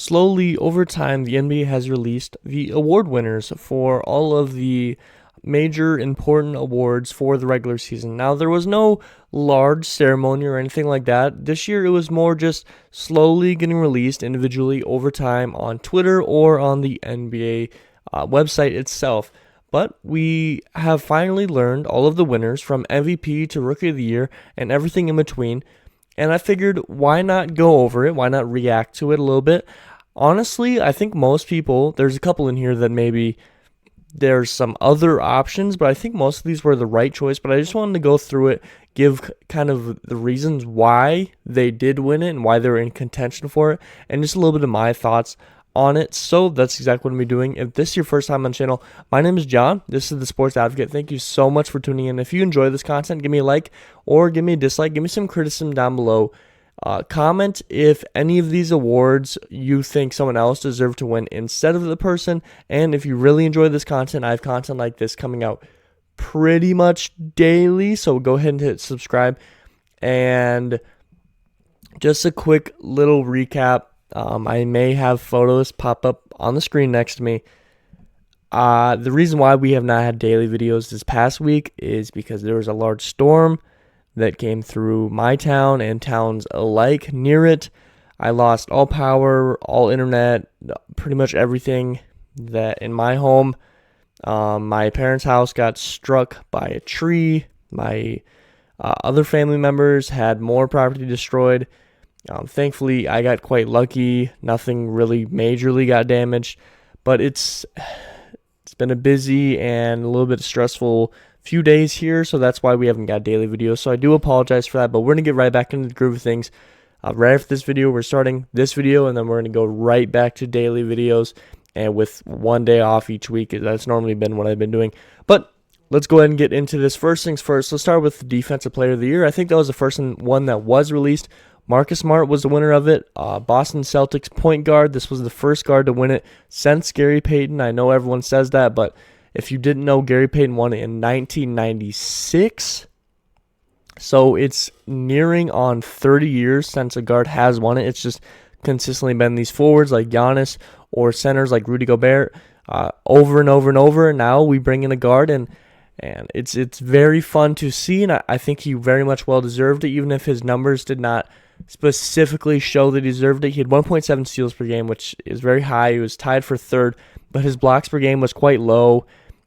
slowly over time, the NBA has released the award winners for all of the major important awards for the regular season. Now, there was no large ceremony or anything like that. This year, it was more just slowly getting released individually over time on Twitter or on the NBA website itself. But we have finally learned all of the winners from MVP to Rookie of the Year and everything in between. And I figured, why not go over it? Why not react to it a little bit? Honestly, I think most people, there's a couple in here that maybe there's some other options, but I think most of these were the right choice. But I just wanted to go through it, give kind of the reasons why they did win it and why they're in contention for it, and just a little bit of my thoughts on it. So that's exactly what I'm doing. If this is your first time on the channel, my name is John. This is the Sports Advocate. Thank you so much for tuning in. If you enjoy this content, give me a like or give me a dislike. Give me some criticism down below. Comment if any of these awards you think someone else deserved to win instead of the person. And if you really enjoy this content, I have content like this coming out pretty much daily. So go ahead and hit subscribe. And just a quick little recap. I may have photos pop up on the screen next to me. The reason why we have not had daily videos this past week is because there was a large storm that came through my town and towns alike near it. I lost all power, all internet, pretty much everything that in my home. My parents' house got struck by a tree. My other family members had more property destroyed. Thankfully, I got quite lucky. Nothing really majorly got damaged, but it's been a busy and a little bit stressful few days here, so that's why we haven't got daily videos. So I do apologize for that, but we're going to get right back into the groove of things. Right after this video, we're starting this video, and then we're going to go right back to daily videos, and with one day off each week. That's normally been what I've been doing. But let's go ahead and get into this. First things first, let's start with the Defensive Player of the Year. I think that was the first one that was released. Marcus Smart was the winner of it. Boston Celtics point guard. This was the first guard to win it since Gary Payton. I know everyone says that, but if you didn't know, Gary Payton won it in 1996. So it's nearing on 30 years since a guard has won it. It's just consistently been these forwards like Giannis or centers like Rudy Gobert over and over and over. Now we bring in a guard, and it's very fun to see, and I think he very much well deserved it, even if his numbers did not specifically show that he deserved it. He had 1.7 steals per game, which is very high. He was tied for third, but his blocks per game was quite low.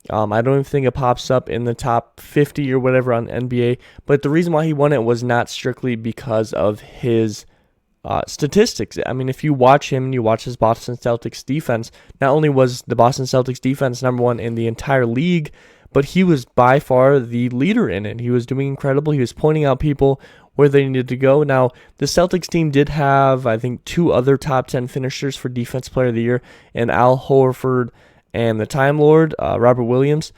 I don't even think it pops up in the top 50 or whatever on NBA, but the reason why he won it was not strictly because of his statistics. I mean, if you watch him and you watch his Boston Celtics defense, not only was the Boston Celtics defense number one in the entire league, but he was by far the leader in it. He was doing incredible. He was pointing out people where they needed to go. Now, the Celtics team did have, I think, two other top 10 finishers for Defensive Player of the Year, and Al Horford and the Time Lord, Robert Williams.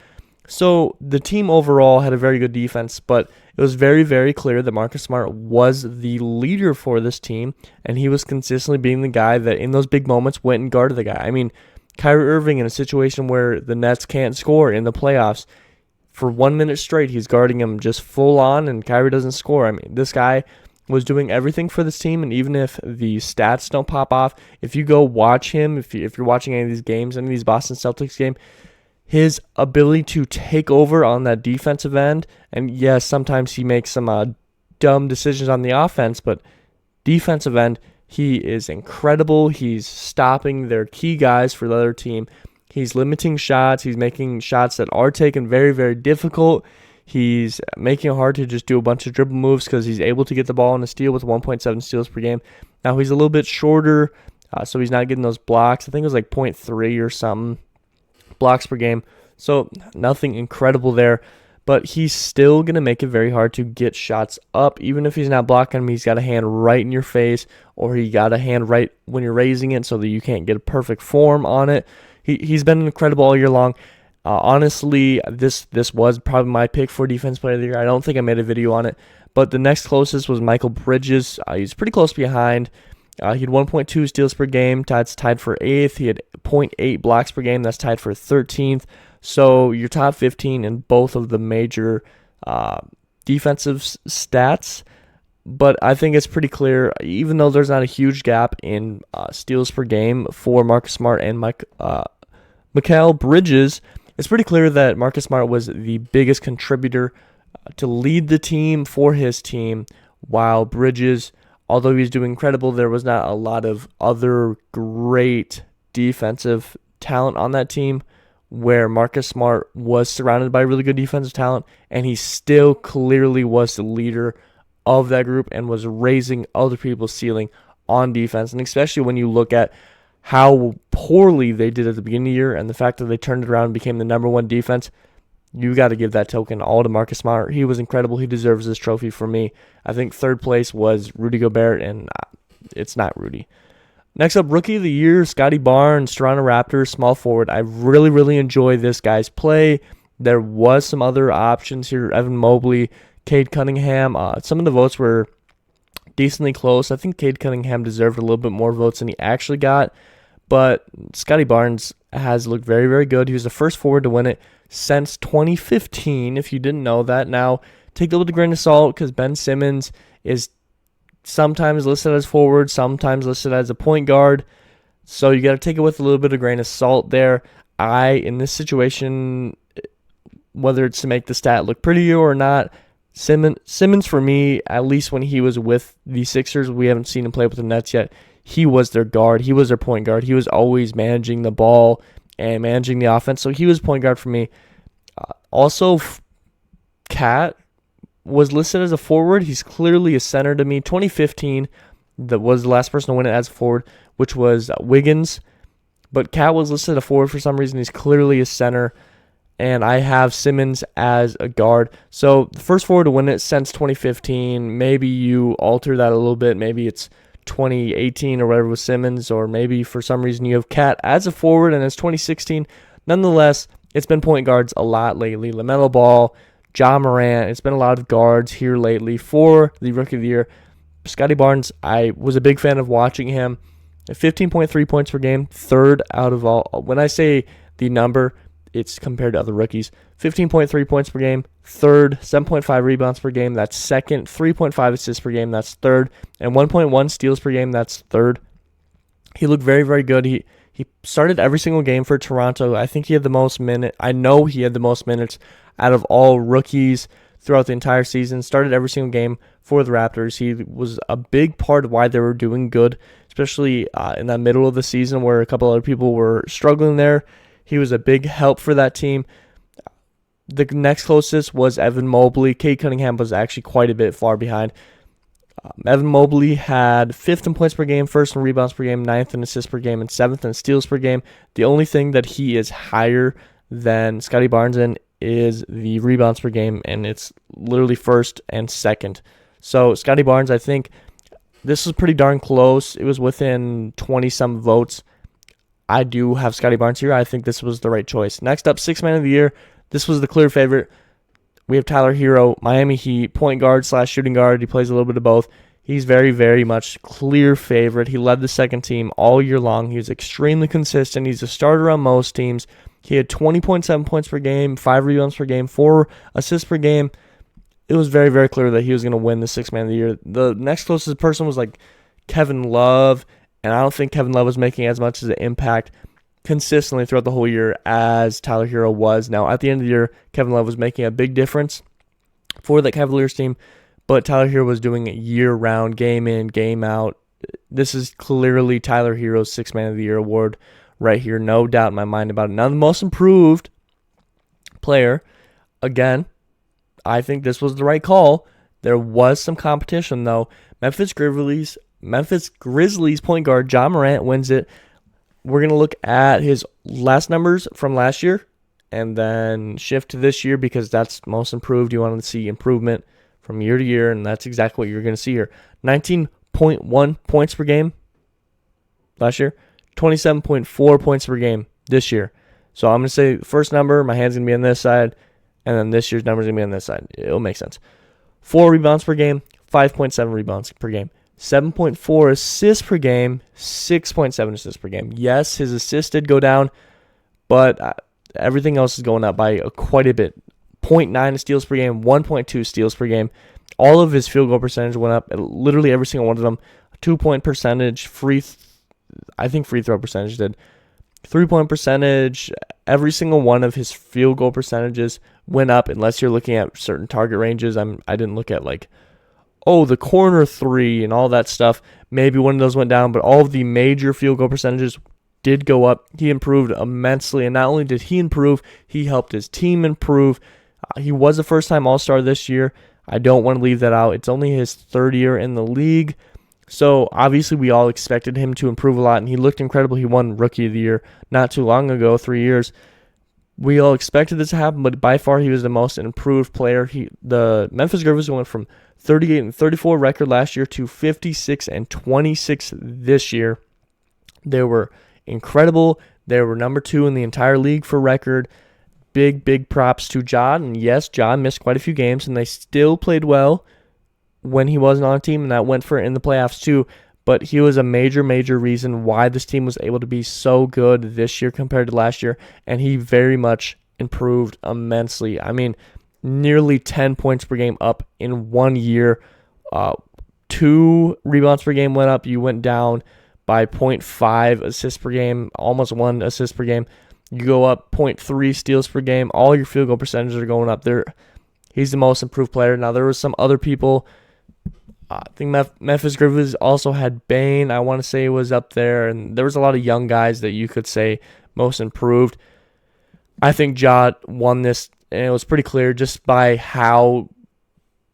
So the team overall had a very good defense, but it was very, very clear that Marcus Smart was the leader for this team, and he was consistently being the guy that in those big moments went and guarded the guy. I mean, Kyrie Irving in a situation where the Nets can't score in the playoffs, for 1 minute straight, he's guarding him just full on, and Kyrie doesn't score. I mean, this guy was doing everything for this team, and even if the stats don't pop off, if you go watch him, if you're watching any of these games, any of these Boston Celtics games, his ability to take over on that defensive end, and yes, sometimes he makes some dumb decisions on the offense, but defensive end, he is incredible. He's stopping their key guys for the other team. He's limiting shots. He's making shots that are taken very, very difficult. He's making it hard to just do a bunch of dribble moves because he's able to get the ball in a steal with 1.7 steals per game. Now, he's a little bit shorter, so he's not getting those blocks. I think it was like 0.3 or something blocks per game. So nothing incredible there. But he's still going to make it very hard to get shots up. Even if he's not blocking him, he's got a hand right in your face, or he got a hand right when you're raising it so that you can't get a perfect form on it. He's been incredible all year long. Honestly, this was probably my pick for Defensive Player of the Year. I don't think I made a video on it, but the next closest was Michael Bridges. He's pretty close behind. He had 1.2 steals per game. That's tied for 8th. He had 0.8 blocks per game. That's tied for 13th. So your top 15 in both of the major defensive stats. But I think it's pretty clear, even though there's not a huge gap in steals per game for Marcus Smart and Mikal Bridges, it's pretty clear that Marcus Smart was the biggest contributor to lead the team for his team, while Bridges, although he was doing incredible, there was not a lot of other great defensive talent on that team, where Marcus Smart was surrounded by really good defensive talent, and he still clearly was the leader of that group and was raising other people's ceiling on defense. And especially when you look at how poorly they did at the beginning of the year and the fact that they turned it around and became the number one defense, you got to give that token all to Marcus Smart. He was incredible. He deserves this trophy for me. I think third place was Rudy Gobert, and it's not Rudy. Next up, Rookie of the Year, Scottie Barnes, Toronto Raptors, small forward. I really, really enjoy this guy's play. There was some other options here. Evan Mobley, Cade Cunningham. Some of the votes were decently close. I think Cade Cunningham deserved a little bit more votes than he actually got. But Scottie Barnes has looked very, very good. He was the first forward to win it since 2015, if you didn't know that. Now, take that with a grain of salt, because Ben Simmons is sometimes listed as forward, sometimes listed as a point guard. So you got to take it with a little bit of grain of salt there. In this situation, whether it's to make the stat look prettier or not, Simmons, for me, at least when he was with the Sixers, we haven't seen him play with the Nets yet, he was their guard. He was their point guard. He was always managing the ball and managing the offense. So he was point guard for me. Also, Cat was listed as a forward. He's clearly a center to me. 2015, that was the last person to win it as a forward, which was Wiggins. But Cat was listed as a forward for some reason. He's clearly a center. And I have Simmons as a guard. So the first forward to win it since 2015. Maybe you alter that a little bit. Maybe it's 2018 or whatever with Simmons, or maybe for some reason you have Cat as a forward and it's 2016. Nonetheless, it's been point guards a lot lately. LaMelo Ball, Ja Morant. It's been a lot of guards here lately for the Rookie of the Year. Scottie Barnes, I was a big fan of watching him. 15.3 points per game, third out of all. When I say the number, it's compared to other rookies. 15.3 points per game, third. 7.5 rebounds per game, that's second. 3.5 assists per game, that's third. And 1.1 steals per game, that's third. He looked very, very good. He started every single game for Toronto. I think he had the most minutes. I know he had the most minutes out of all rookies throughout the entire season. Started every single game for the Raptors. He was a big part of why they were doing good, especially in that middle of the season where a couple other people were struggling there. He was a big help for that team. The next closest was Evan Mobley. Cade Cunningham was actually quite a bit far behind. Evan Mobley had 5th in points per game, 1st in rebounds per game, 9th in assists per game, and 7th in steals per game. The only thing that he is higher than Scottie Barnes in is the rebounds per game, and it's literally 1st and 2nd. So Scottie Barnes, I think this was pretty darn close. It was within 20-some votes. I do have Scottie Barnes here. I think this was the right choice. Next up, Sixth Man of the Year. This was the clear favorite. We have Tyler Hero, Miami Heat, point guard / shooting guard. He plays a little bit of both. He's very, very much clear favorite. He led the second team all year long. He was extremely consistent. He's a starter on most teams. He had 20.7 points per game, 5 rebounds per game, 4 assists per game. It was very, very clear that he was going to win the Sixth Man of the Year. The next closest person was like Kevin Love, and I don't think Kevin Love was making as much of an impact consistently throughout the whole year as Tyler Hero was. Now, at the end of the year, Kevin Love was making a big difference for the Cavaliers team, but Tyler Hero was doing it year-round, game in, game out. This is clearly Tyler Hero's Sixth Man of the Year award right here. No doubt in my mind about it. Now, the most improved player, again, I think this was the right call. There was some competition, though. Memphis Grizzlies point guard Ja Morant wins it. We're going to look at his last numbers from last year and then shift to this year because that's most improved. You want to see improvement from year to year, and that's exactly what you're going to see here. 19.1 points per game last year, 27.4 points per game this year. So I'm going to say first number, my hand's going to be on this side, and then this year's number is going to be on this side. It'll make sense. 4 rebounds per game, 5.7 rebounds per game. 7.4 assists per game, 6.7 assists per game. Yes, his assists did go down, but everything else is going up by quite a bit. 0.9 steals per game, 1.2 steals per game. All of his field goal percentage went up, literally every single one of them. 2-point percentage, I think free throw percentage did. 3-point percentage, every single one of his field goal percentages went up, unless you're looking at certain target ranges. I didn't look at the corner three and all that stuff. Maybe one of those went down, but all of the major field goal percentages did go up. He improved immensely, and not only did he improve, he helped his team improve. He was a first-time All-Star this year. I don't want to leave that out. It's only his third year in the league. So, obviously, we all expected him to improve a lot, and he looked incredible. He won Rookie of the Year not too long ago, 3 years. We all expected this to happen, but by far he was the most improved player. The Memphis Grizzlies went from 38-34 record last year to 56-26 this year. They were incredible. They were number 2 in the entire league for record. Big props to Ja. And yes, Ja missed quite a few games, and they still played well when he wasn't on a team, and that went for in the playoffs too. But he was a major reason why this team was able to be so good this year compared to last year, and he very much improved immensely. I mean, nearly 10 points per game up in 1 year. 2 rebounds per game went up. You went down by 0.5 assists per game, almost 1 assist per game. You go up 0.3 steals per game. All your field goal percentages are going up. He's the most improved player. Now, there was some other people. I think Memphis Grizzlies also had Bane, I want to say, was up there. And there was a lot of young guys that you could say most improved. I think Ja won this, and it was pretty clear just by how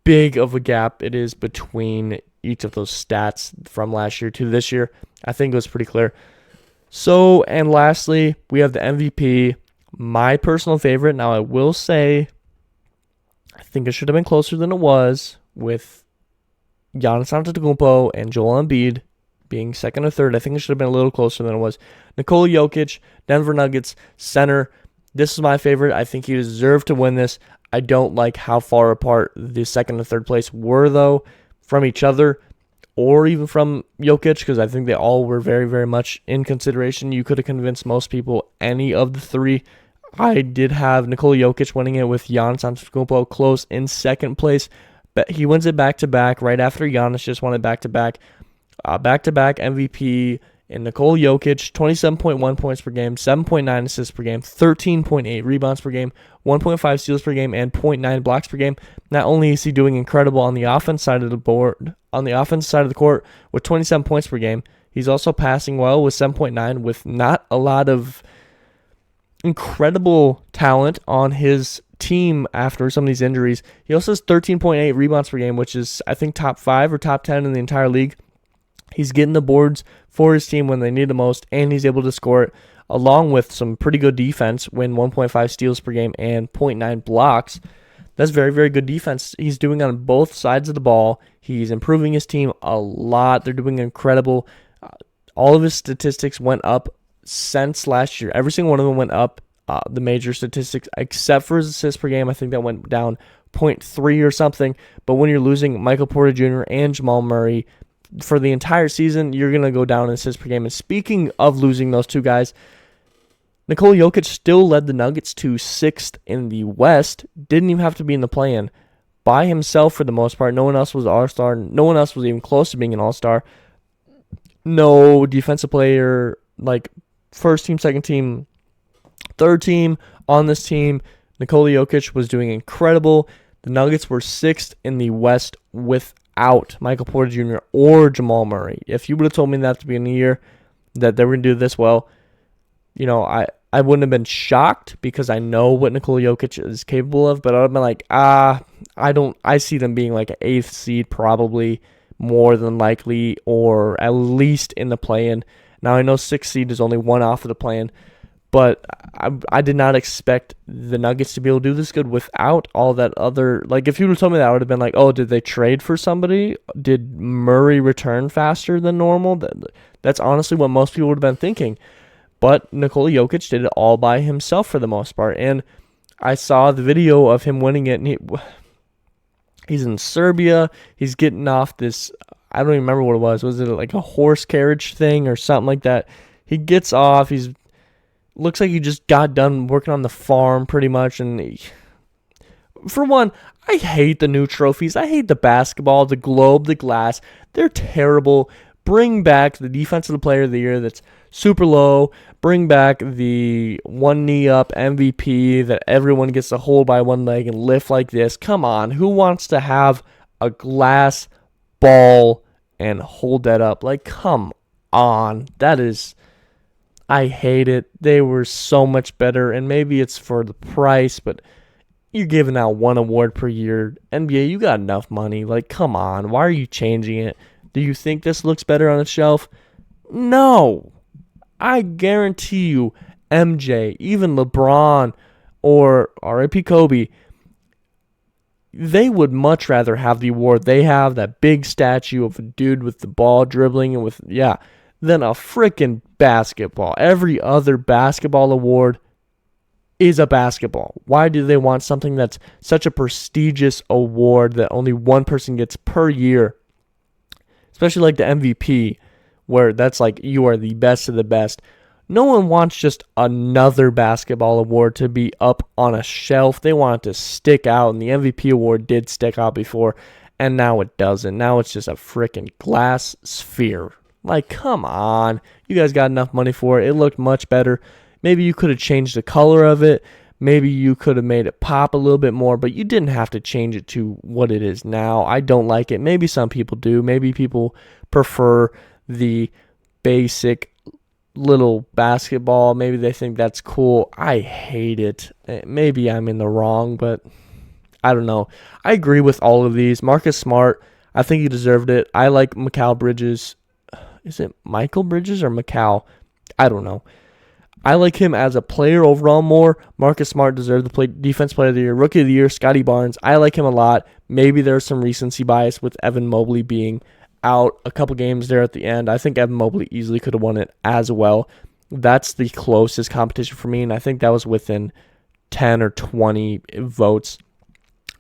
big of a gap it is between each of those stats from last year to this year. I think it was pretty clear. So, and lastly, we have the MVP, my personal favorite. Now, I will say, I think it should have been closer than it was, with Giannis Antetokounmpo and Joel Embiid being second or third. I think it should have been a little closer than it was. Nikola Jokic, Denver Nuggets, center. This is my favorite. I think he deserved to win this. I don't like how far apart the second and third place were, though, from each other, or even from Jokic, because I think they all were very much in consideration. You could have convinced most people any of the three. I did have Nikola Jokic winning it with Giannis Antetokounmpo close in second place. But he wins it back-to-back right after Giannis just won it back-to-back. Back-to-back MVP in Nikola Jokic, 27.1 points per game, 7.9 assists per game, 13.8 rebounds per game, 1.5 steals per game, and 0.9 blocks per game. Not only is he doing incredible on the offense side of the court with 27 points per game, he's also passing well with 7.9 with not a lot of incredible talent on his team after some of these injuries. He also has 13.8 rebounds per game, which is, I think, top 5 or top 10 in the entire league. He's getting the boards for his team when they need the most, and he's able to score it, along with some pretty good defense, win 1.5 steals per game and 0.9 blocks. That's very good defense he's doing on both sides of the ball. He's improving his team a lot. They're doing incredible. All of his statistics went up since last year. Every single one of them went up. The major statistics, except for his assists per game. I think that went down 0.3 or something. But when you're losing Michael Porter Jr. and Jamal Murray for the entire season, you're going to go down in assists per game. And speaking of losing those two guys, Nikola Jokic still led the Nuggets to 6th in the West. Didn't even have to be in the play-in by himself for the most part. No one else was an all-star. No one else was even close to being an all-star. No defensive player, like first team, second team, third team on this team. Nikola Jokic was doing incredible. The Nuggets were 6th in the West without Michael Porter Jr. or Jamal Murray. If you would have told me that at the beginning of the year, that they were going to do this well, I wouldn't have been shocked, because I know what Nikola Jokic is capable of, but I would have been like, I see them being like an 8th seed probably, more than likely, or at least in the play-in. Now, I know 6th seed is only one off of the play-in, but I did not expect the Nuggets to be able to do this good without all that other... Like, if you would have told me that, I would have been like, oh, did they trade for somebody? Did Murray return faster than normal? That's honestly what most people would have been thinking. But Nikola Jokic did it all by himself for the most part. And I saw the video of him winning it, and he's in Serbia. He's getting off this... I don't even remember what it was. Was it like a horse carriage thing or something like that? He gets off. Looks like he just got done working on the farm pretty much, and For one, I hate the new trophies. I hate the basketball, the globe, the glass. They're terrible. Bring back the defensive player of the year that's super low. Bring back the one knee up MVP that everyone gets to hold by one leg and lift like this. Come on. Who wants to have a glass ball and hold that up? Like, come on. I hate it. They were so much better, and maybe it's for the price, but you're giving out one award per year. NBA, you got enough money. Like, come on. Why are you changing it? Do you think this looks better on a shelf? No. I guarantee you, MJ, even LeBron, or RIP Kobe, they would much rather have the award they have, that big statue of a dude with the ball dribbling and than a freaking basketball. Every other basketball award is a basketball. Why do they want something that's such a prestigious award that only one person gets per year? Especially like the MVP, where that's like you are the best of the best. No one wants just another basketball award to be up on a shelf. They want it to stick out, and the MVP award did stick out before, and now it doesn't. Now it's just a freaking glass sphere. Like, come on. You guys got enough money for it. It looked much better. Maybe you could have changed the color of it. Maybe you could have made it pop a little bit more, but you didn't have to change it to what it is now. I don't like it. Maybe some people do. Maybe people prefer the basic little basketball. Maybe they think that's cool. I hate it. Maybe I'm in the wrong, but I don't know. I agree with all of these. Marcus Smart, I think he deserved it. I like Mikal Bridges. Is it Michael Bridges or Mikal? I don't know. I like him as a player overall more. Marcus Smart deserved the defense player of the year. Rookie of the year, Scotty Barnes. I like him a lot. Maybe there's some recency bias with Evan Mobley being out a couple games there at the end. I think Evan Mobley easily could have won it as well. That's the closest competition for me, and I think that was within 10 or 20 votes.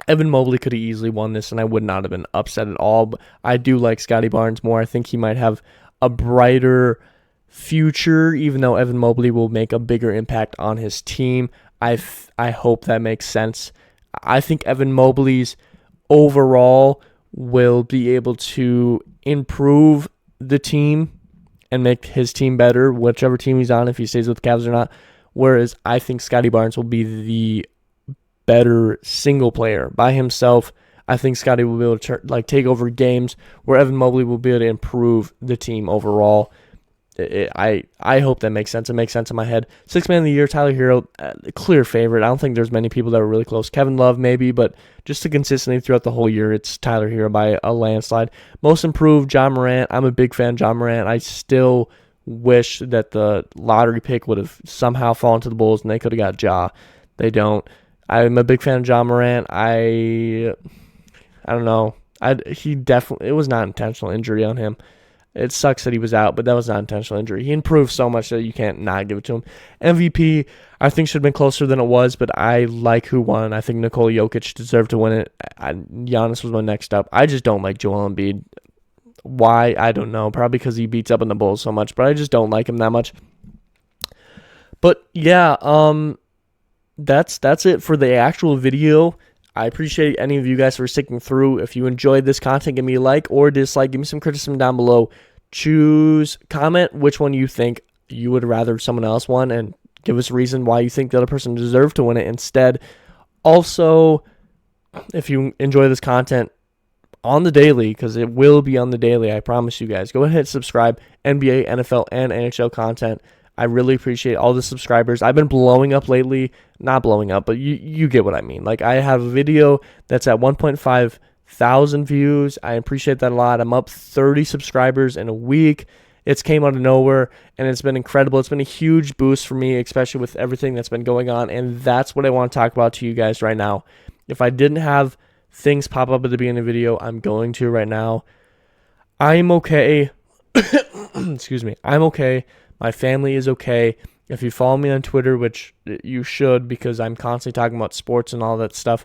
Evan Mobley could have easily won this, and I would not have been upset at all. But I do like Scotty Barnes more. I think he might have a brighter future, even though Evan Mobley will make a bigger impact on his team. I hope that makes sense. I think Evan Mobley's overall will be able to improve the team and make his team better, whichever team he's on, if he stays with the Cavs or not. Whereas I think Scotty Barnes will be the better single player by himself. I think Scotty will be able to take over games, where Evan Mobley will be able to improve the team overall. I hope that makes sense. It makes sense in my head. Sixth man of the year, Tyler Hero, clear favorite. I don't think there's many people that were really close. Kevin Love maybe, but just to consistently throughout the whole year, it's Tyler Hero by a landslide. Most improved, John Morant. I'm a big fan of John Morant. I still wish that the lottery pick would have somehow fallen to the Bulls and they could have got Ja. They don't. I'm a big fan of John Morant. I don't know. It was not intentional injury on him. It sucks that he was out, but that was not intentional injury. He improved so much that you can't not give it to him. MVP, I think, should have been closer than it was, but I like who won. I think Nikola Jokic deserved to win it. Giannis was my next up. I just don't like Joel Embiid. Why? I don't know. Probably because he beats up on the Bulls so much, but I just don't like him that much. But yeah, that's it for the actual video. I appreciate any of you guys for sticking through. If you enjoyed this content, give me a like or dislike. Give me some criticism down below. Comment which one you think you would rather someone else won, and give us a reason why you think the other person deserved to win it instead. Also, if you enjoy this content on the daily, because it will be on the daily, I promise you guys, go ahead and hit subscribe. NBA, NFL, and NHL content. I really appreciate all the subscribers. I've been blowing up lately. Not blowing up, but you get what I mean. Like, I have a video that's at 1.5 thousand views. I appreciate that a lot. I'm up 30 subscribers in a week. It's came out of nowhere, and it's been incredible. It's been a huge boost for me, especially with everything that's been going on, and that's what I want to talk about to you guys right now. If I didn't have things pop up at the beginning of the video, I'm going to right now. I'm okay. Excuse me. I'm okay. My family is okay. If you follow me on Twitter, which you should, because I'm constantly talking about sports and all that stuff,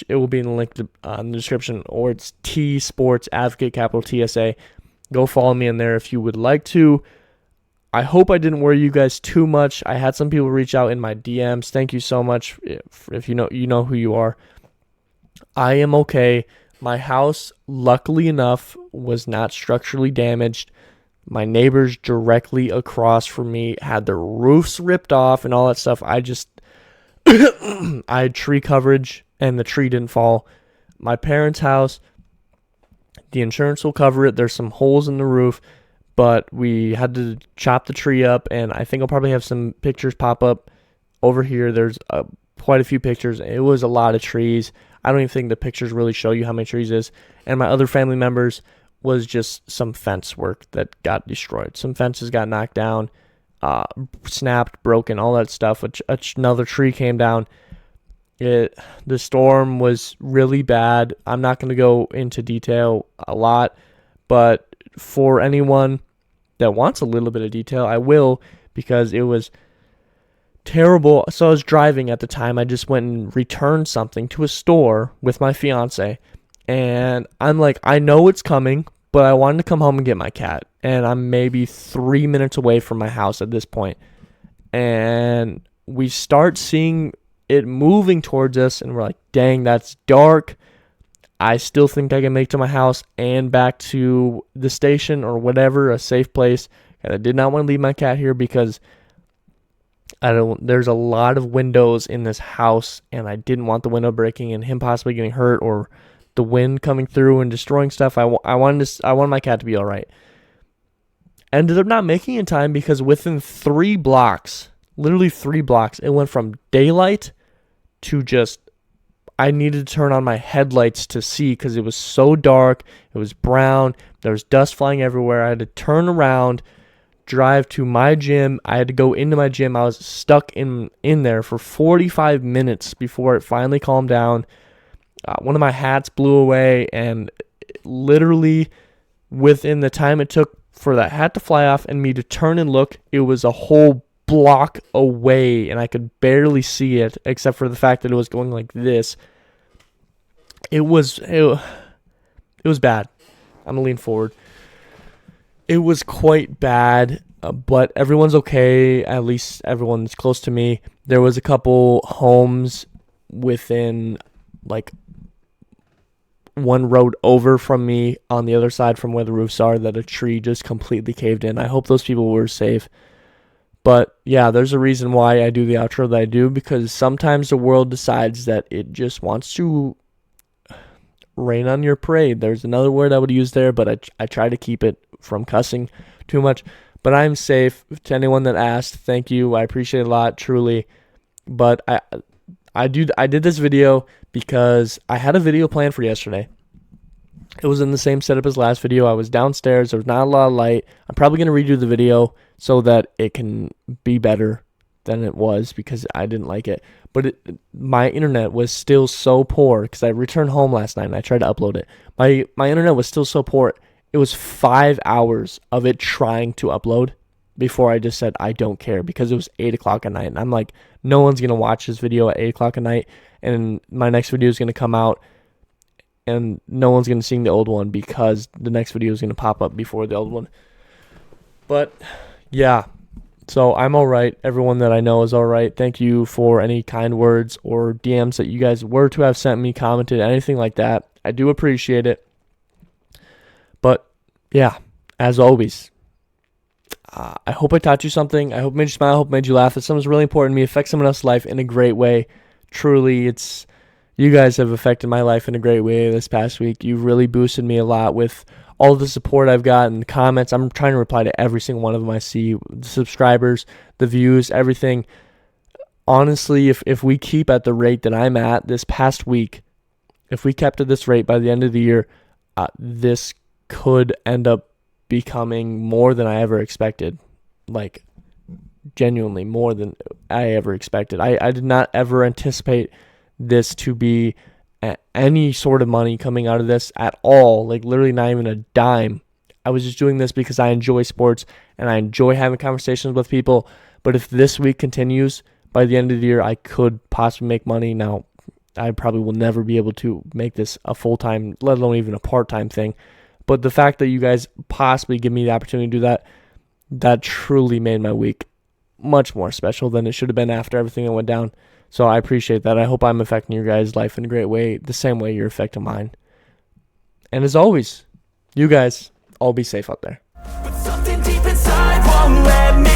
it will be in the link in the description, or it's T Sports Advocate, capital TSA. Go follow me in there if you would like to. I hope I didn't worry you guys too much. I had some people reach out in my DMs. Thank you so much. If you know who you are. I am okay. My house, luckily enough, was not structurally damaged. My neighbors directly across from me had their roofs ripped off and all that stuff. I had tree coverage and the tree didn't fall. My parents' house, the insurance will cover it. There's some holes in the roof, but we had to chop the tree up, and I think I'll probably have some pictures pop up over here. There's quite a few pictures. It was a lot of trees. I don't even think the pictures really show you how many trees it is. And my other family members was just some fence work that got destroyed. Some fences got knocked down, snapped, broken, all that stuff. Another tree came down. The storm was really bad. I'm not going to go into detail a lot, but for anyone that wants a little bit of detail, I will, because it was terrible. So I was driving at the time. I just went and returned something to a store with my fiance, and I'm like, I know it's coming, but I wanted to come home and get my cat, and I'm maybe 3 minutes away from my house at this point, and we start seeing it moving towards us, and we're like, dang, that's dark. I still think I can make it to my house and back to the station or whatever, a safe place. And I did not want to leave my cat here because there's a lot of windows in this house, and I didn't want the window breaking and him possibly getting hurt or the wind coming through and destroying stuff. I wanted my cat to be all right. Ended up not making it in time because within 3 blocks, literally 3 blocks, it went from daylight to just, I needed to turn on my headlights to see because it was so dark. It was brown. There was dust flying everywhere. I had to turn around, drive to my gym. I had to go into my gym. I was stuck in there for 45 minutes before it finally calmed down. One of my hats blew away, and literally within the time it took for that hat to fly off and me to turn and look, it was a whole block away, and I could barely see it except for the fact that it was going like this. It was bad. I'm gonna lean forward. It was quite bad, but everyone's okay. At least everyone's close to me. There was a couple homes within like one road over from me on the other side from where the roofs are that a tree just completely caved in. I hope those people were safe. But yeah, there's a reason why I do the outro that I do, because sometimes the world decides that it just wants to rain on your parade. There's another word I would use there, but I try to keep it from cussing too much. But I'm safe. To anyone that asked, thank you. I appreciate it a lot, truly. But I did this video because I had a video planned for yesterday. It was in the same setup as last video. I was downstairs. There was not a lot of light. I'm probably going to redo the video so that it can be better than it was because I didn't like it. But my internet was still so poor because I returned home last night and I tried to upload it. My internet was still so poor. It was 5 hours of it trying to upload before I just said I don't care, because it was 8 o'clock at night. And I'm like, no one's going to watch this video at 8 o'clock at night. And my next video is going to come out and no one's going to see the old one because the next video is going to pop up before the old one. But yeah, so I'm all right. Everyone that I know is all right. Thank you for any kind words or DMs that you guys were to have sent me, commented, anything like that. I do appreciate it. But yeah, as always, I hope I taught you something. I hope it made you smile. I hope it made you laugh. It's something really important to me. It affects someone else's life in a great way. Truly, you guys have affected my life in a great way this past week. You've really boosted me a lot with all the support I've gotten, comments. I'm trying to reply to every single one of them I see, the subscribers, the views, everything. Honestly, if we keep at the rate that I'm at this past week, if we kept at this rate by the end of the year, this could end up becoming more than I ever expected. Like, genuinely more than I ever expected. I did not ever anticipate this to be any sort of money coming out of this at all. Like, literally not even a dime. I was just doing this because I enjoy sports and I enjoy having conversations with people. But if this week continues, by the end of the year, I could possibly make money. Now, I probably will never be able to make this a full-time, let alone even a part-time thing. But the fact that you guys possibly give me the opportunity to do that, that truly made my week much more special than it should have been after everything that went down. So I appreciate that. I hope I'm affecting your guys' life in a great way, the same way you're affecting mine. And as always, you guys all be safe out there. But something deep inside won't let me